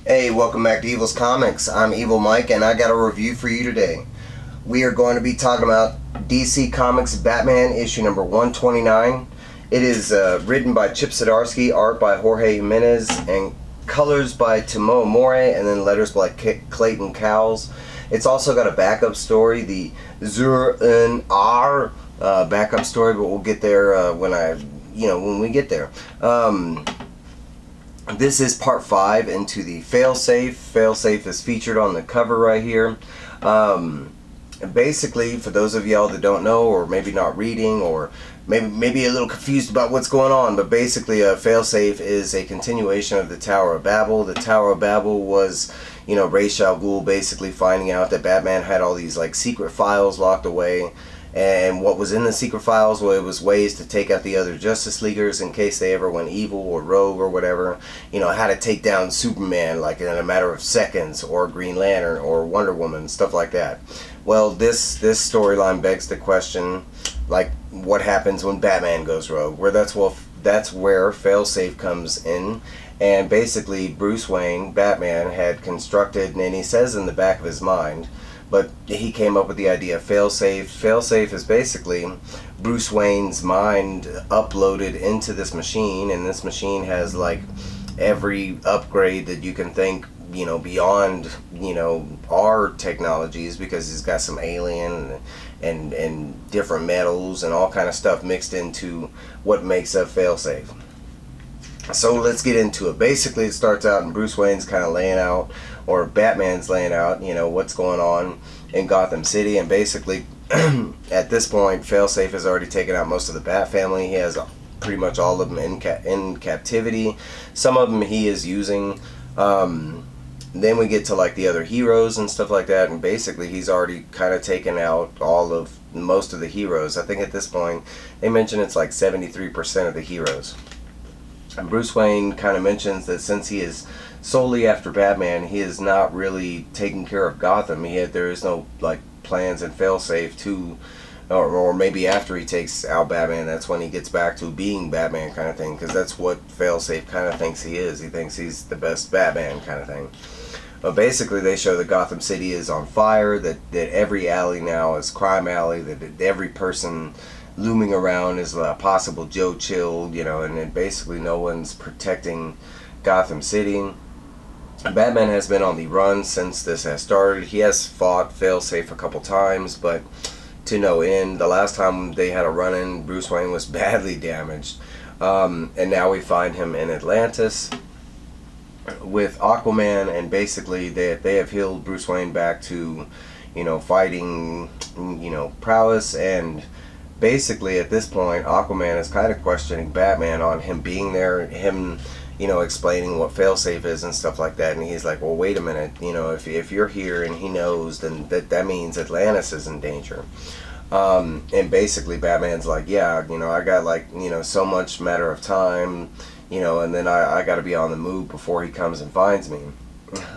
Hey, welcome back to Evil's Comics. I'm Evil Mike, and I got a review for you today. We are going to be talking about DC Comics Batman issue number 129. It is written by Chip Zdarsky, art by Jorge Jimenez, and colors by Tomeu, Morey, and then letters by Clayton, Cowles. It's also got a backup story, the Zur-en-Ar backup story, but we'll get there when we get there. This is part 5 into the Failsafe. Failsafe is featured on the cover right here. Basically, for those of y'all that don't know, or maybe not reading, or maybe a little confused about what's going on, but basically Failsafe is a continuation of the Tower of Babel. The Tower of Babel was, Ra's al Ghul basically finding out that Batman had all these like secret files locked away. And what was in the secret files, well, it was ways to take out the other Justice Leaguers in case they ever went evil or rogue or whatever. How to take down Superman like in a matter of seconds, or Green Lantern or Wonder Woman, stuff like that. Well, this storyline begs the question, like, what happens when Batman goes rogue? That's where Failsafe comes in. And basically, Bruce Wayne, Batman, had constructed, and he says in the back of his mind, but he came up with the idea of Failsafe. Failsafe is basically Bruce Wayne's mind uploaded into this machine, and this machine has like every upgrade that you can think, beyond, our technologies, because he's got some alien and different metals and all kind of stuff mixed into what makes up Failsafe. So let's get into it. Basically, it starts out and Bruce Wayne's kind of laying out, or Batman's laying out, what's going on in Gotham City. And basically, at this point, Failsafe has already taken out most of the Bat family. He has pretty much all of them in captivity. Some of them he is using. Then we get to like the other heroes and stuff like that. And basically, he's already kind of taken out most of the heroes. I think at this point, they mention it's like 73% of the heroes. And Bruce Wayne kind of mentions that since he is solely after Batman, he is not really taking care of Gotham. There is no like plans in Failsafe to, or maybe after he takes out Batman, that's when he gets back to being Batman kind of thing, because that's what Failsafe kind of thinks he is. He thinks he's the best Batman kind of thing. But basically, they show that Gotham City is on fire, that every alley now is crime alley, that every person looming around is a possible Joe Chill, and then basically no one's protecting Gotham City. Batman has been on the run since this has started. He has fought Failsafe a couple times, but to no end. The last time they had a run-in, Bruce Wayne was badly damaged. And now we find him in Atlantis with Aquaman, and basically they have healed Bruce Wayne back to, fighting, prowess. And basically, at this point, Aquaman is kind of questioning Batman on him being there, him, explaining what Failsafe is and stuff like that. And he's like, well, wait a minute, if you're here and he knows, then that means Atlantis is in danger. And basically, Batman's like, yeah, I got like, so much matter of time, and then I got to be on the move before he comes and finds me.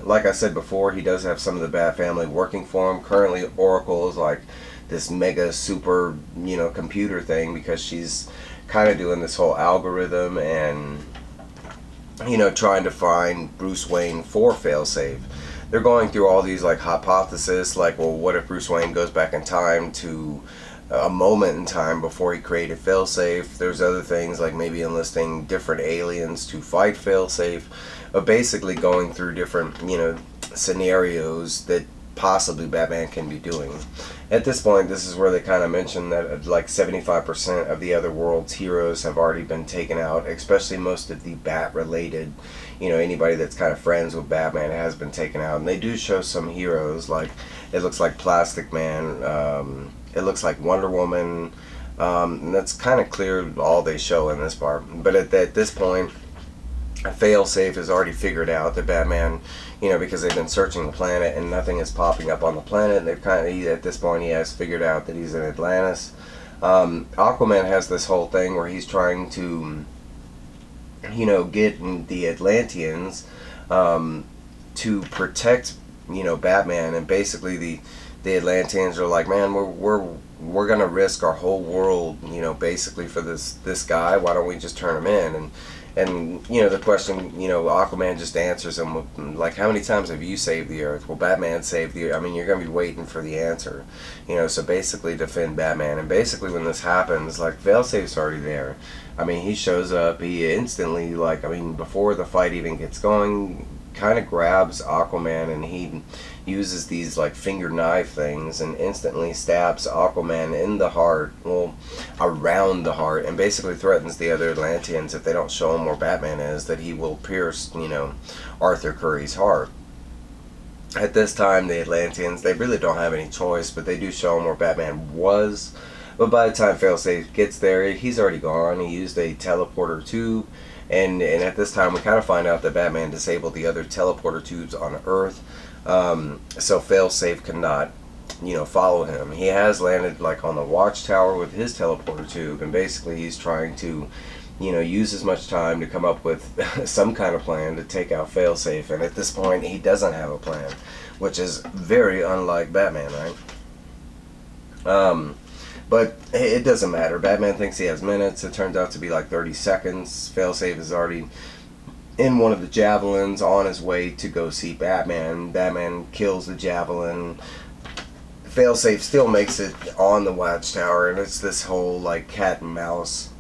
Like I said before, he does have some of the Bat family working for him. Currently, Oracle is like this mega super computer thing, because she's kind of doing this whole algorithm and trying to find Bruce Wayne for Failsafe. They're going through all these like hypotheses, like, well, what if Bruce Wayne goes back in time to a moment in time before he created Failsafe? There's other things like maybe enlisting different aliens to fight Failsafe, but basically going through different scenarios that possibly Batman can be doing. At this point, this is where they kind of mention that like 75% of the other world's heroes have already been taken out, especially most of the Bat-related, anybody that's kind of friends with Batman has been taken out. And they do show some heroes, like it looks like Plastic Man, it looks like Wonder Woman, and that's kind of clear all they show in this part. But at this point, Failsafe has already figured out that Batman, because they've been searching the planet and nothing is popping up on the planet, and they've at this point, he has figured out that he's in Atlantis. Aquaman has this whole thing where he's trying to, get the Atlanteans to protect, Batman, and basically the Atlanteans are like, man, we're gonna risk our whole world, basically for this guy. Why don't we just turn him in? And, the question, Aquaman just answers him with, like, how many times have you saved the Earth? Well, Batman saved the Earth. I mean, you're going to be waiting for the answer. So basically defend Batman. And basically when this happens, like, Failsafe's already there. I mean, he shows up, he instantly, like, I mean, before the fight even gets going, kind of grabs Aquaman, and he uses these like finger knife things and instantly stabs Aquaman in the heart, well, around the heart, and basically threatens the other Atlanteans if they don't show him where Batman is, that he will pierce, Arthur Curry's heart. At this time, the Atlanteans, they really don't have any choice, but they do show him where Batman was. But by the time Failsafe gets there, he's already gone. He used a teleporter tube. And at this time, we kind of find out that Batman disabled the other teleporter tubes on Earth. So Failsafe cannot, follow him. He has landed like on the watchtower with his teleporter tube. And basically he's trying to, use as much time to come up with some kind of plan to take out Failsafe. And at this point, he doesn't have a plan, which is very unlike Batman, right? But it doesn't matter. Batman thinks he has minutes. It turns out to be like 30 seconds. Failsafe is already in one of the javelins on his way to go see Batman. Batman kills the javelin. Failsafe still makes it on the watchtower, and it's this whole like cat and mouse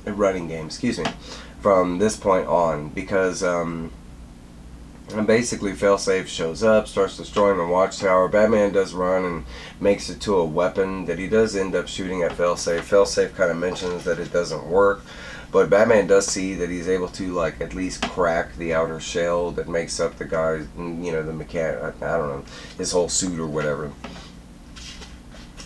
running game, from this point on, because and basically Failsafe shows up, starts destroying the watchtower. Batman does run and makes it to a weapon that he does end up shooting at Failsafe. Failsafe kind of mentions that it doesn't work, but Batman does see that he's able to like at least crack the outer shell that makes up the guy's, the mechanic, I don't know, his whole suit or whatever.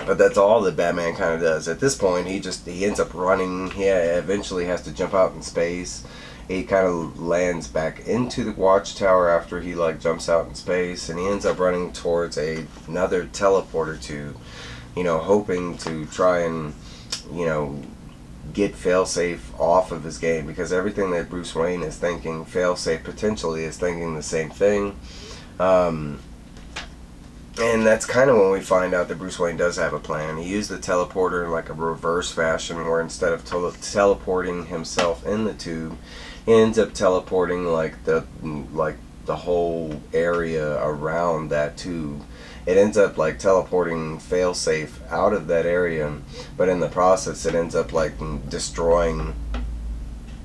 But that's all that Batman kind of does. At this point, he ends up running. He eventually has to jump out in space. He kind of lands back into the watchtower after he like jumps out in space, and he ends up running towards another teleporter tube, hoping to try and, get Failsafe off of his game, because everything that Bruce Wayne is thinking, Failsafe potentially is thinking the same thing. And that's kind of when we find out that Bruce Wayne does have a plan. He used the teleporter in like a reverse fashion, where instead of teleporting himself in the tube, he ends up teleporting like the whole area around that tube. It ends up like teleporting Failsafe out of that area, but in the process it ends up like destroying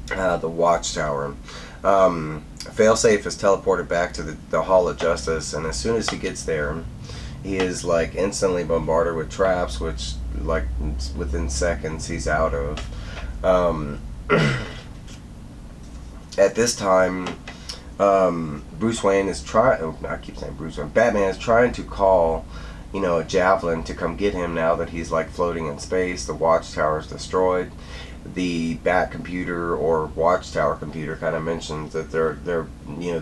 the watchtower. Failsafe is teleported back to the Hall of Justice, and as soon as he gets there, he is like instantly bombarded with traps, which like within seconds he's out of. At this time, Bruce Wayne is Batman is trying to call, a javelin to come get him now that he's like floating in space. The watchtower is destroyed. The Bat computer or watchtower computer kind of mentions that the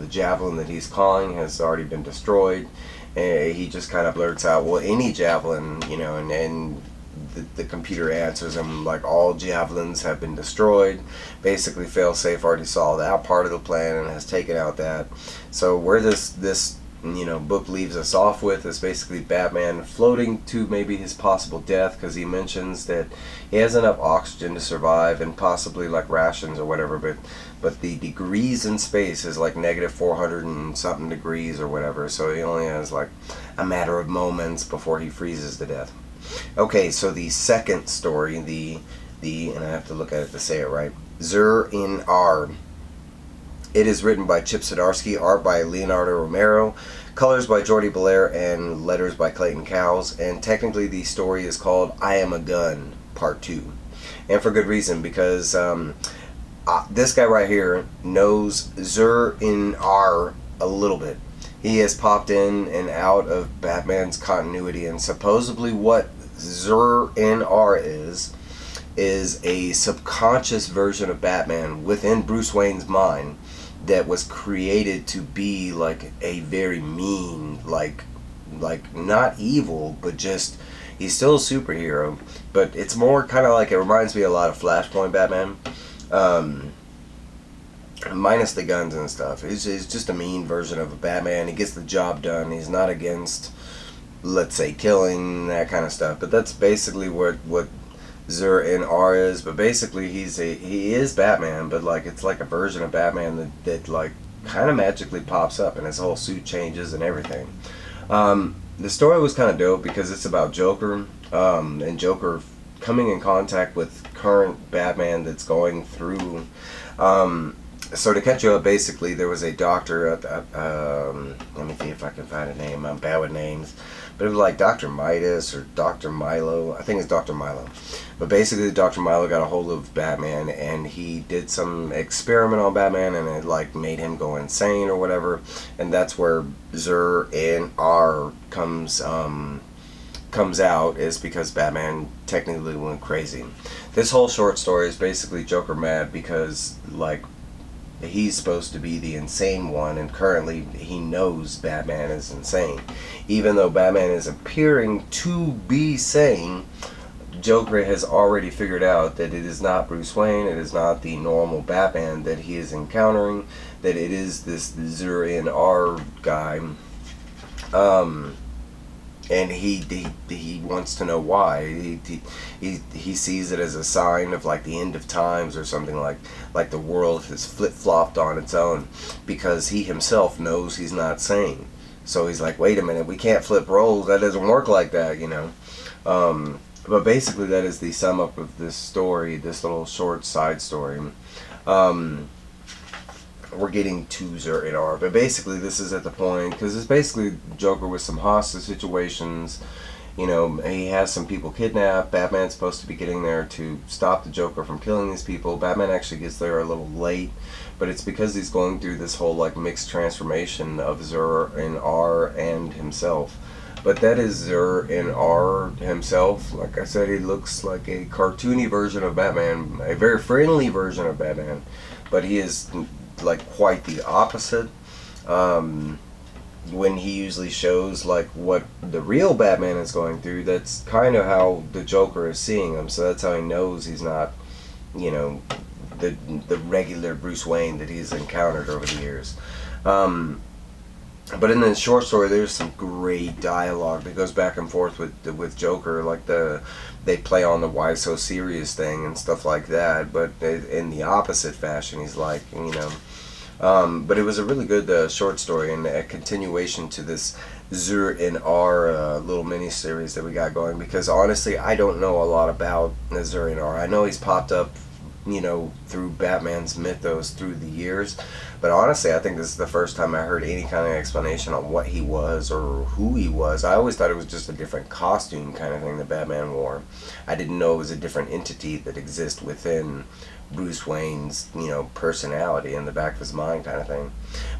javelin that he's calling has already been destroyed. He just kind of blurts out, well, any javelin, and the computer answers him like all javelins have been destroyed. Basically Failsafe already saw that part of the plan and has taken out that. So where this book leaves us off with is basically Batman floating to maybe his possible death, because he mentions that he has enough oxygen to survive and possibly like rations or whatever, but the degrees in space is like negative 400 and something degrees or whatever, so he only has like a matter of moments before he freezes to death. Okay, so the second story, and I have to look at it to say it right, Zur-In-Ar. It is written by Chip Zdarsky, art by Leonardo Romero, colors by Jordie Bellaire, and letters by Clayton Cowles. And technically the story is called I Am a Gun, Part 2. And for good reason, because this guy right here knows Zur-In-Ar a little bit. He has popped in and out of Batman's continuity, and supposedly what Zur-In-Ar is a subconscious version of Batman within Bruce Wayne's mind that was created to be like a very mean, like not evil, but just, he's still a superhero, but it's more kind of like, it reminds me a lot of Flashpoint Batman, minus the guns and stuff. He's just a mean version of a Batman. He gets the job done. He's not against, let's say, killing, that kind of stuff. But that's basically what Zur-En-Arrh is, but basically he is Batman, but like it's like a version of Batman that like kind of magically pops up and his whole suit changes and everything. The story was kind of dope because it's about Joker, and Joker coming in contact with current Batman that's going through. So to catch you up, basically there was a doctor at let me see if I can find a name. I'm bad with names, but it was like Dr. Midas or Dr. Milo. I think it's Dr. Milo. But basically Dr. Milo got a hold of Batman and he did some experiment on Batman and it like made him go insane or whatever. And that's where Zur-En-Arrh comes out, is because Batman technically went crazy. This whole short story is basically Joker mad because like he's supposed to be the insane one, and currently he knows Batman is insane. Even though Batman is appearing to be sane, Joker has already figured out that it is not Bruce Wayne, it is not the normal Batman that he is encountering, that it is this Zur-En-Arrh guy. And he wants to know why. He sees it as a sign of like the end of times or something, like the world has flip-flopped on its own, because he himself knows he's not sane. So he's like, wait a minute, we can't flip roles, that doesn't work like that, you know. But basically that is the sum up of this story, this little short side story. We're getting to Zur-En-Arrh, but basically this is at the point, because it's basically Joker with some hostage situations. You know, he has some people kidnapped. Batman's supposed to be getting there to stop the Joker from killing these people. Batman actually gets there a little late, but it's because he's going through this whole like mixed transformation of Zur-En-Arrh and himself. But that is Zur-En-Arrh himself. Like I said, he looks like a cartoony version of Batman, a very friendly version of Batman, but he is like quite the opposite. When he usually shows like what the real Batman is going through, that's kind of how the Joker is seeing him. So that's how he knows he's not, you know, the regular Bruce Wayne that he's encountered over the years. But in the short story, there's some great dialogue that goes back and forth with Joker. Like they play on the why so serious thing and stuff like that, but in the opposite fashion. He's like, you know. But it was a really good short story and a continuation to this Zur-En-Arrh little mini-series that we got going, because honestly I don't know a lot about Zur-En-Arrh. I know he's popped up, you know, through Batman's mythos through the years, but honestly I think this is the first time I heard any kind of explanation on what he was or who he was. I always thought it was just a different costume kind of thing that Batman wore. I didn't know it was a different entity that exists within Bruce Wayne's, you know, personality in the back of his mind kind of thing.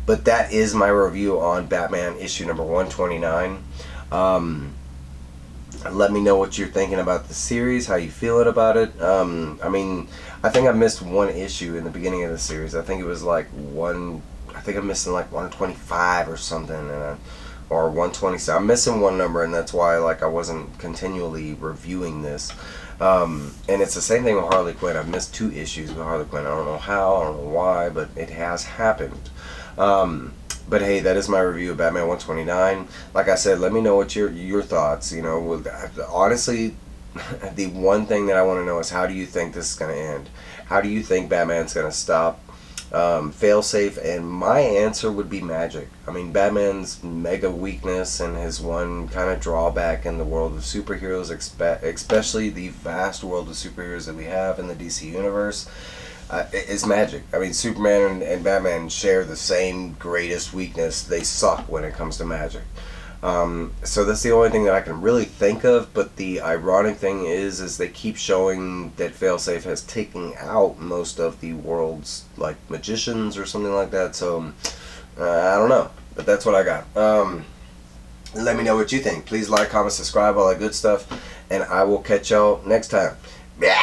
But that is my review on Batman issue number 129. Let me know what you're thinking about the series, how you feeling about it. I mean, I think I missed one issue in the beginning of the series. I think it was like I think I'm missing like 125 or something, or 127. I'm missing one number, and that's why like I wasn't continually reviewing this. And it's the same thing with Harley Quinn. I've missed 2 issues with Harley Quinn. I don't know how, I don't know why, but it has happened. But hey, that is my review of Batman 129. Like I said, let me know what your thoughts. You know, honestly, the one thing that I want to know is, how do you think this is going to end? How do you think Batman's going to stop Failsafe? And my answer would be magic. I mean, Batman's mega weakness and his one kind of drawback in the world of superheroes, especially the vast world of superheroes that we have in the DC universe, is magic. I mean, Superman and Batman share the same greatest weakness. They suck when it comes to magic. So that's the only thing that I can really think of. But the ironic thing is they keep showing that Failsafe has taken out most of the world's like magicians or something like that. So I don't know, but that's what I got. Let me know what you think. Please like, comment, subscribe, all that good stuff, and I will catch y'all next time. Yeah.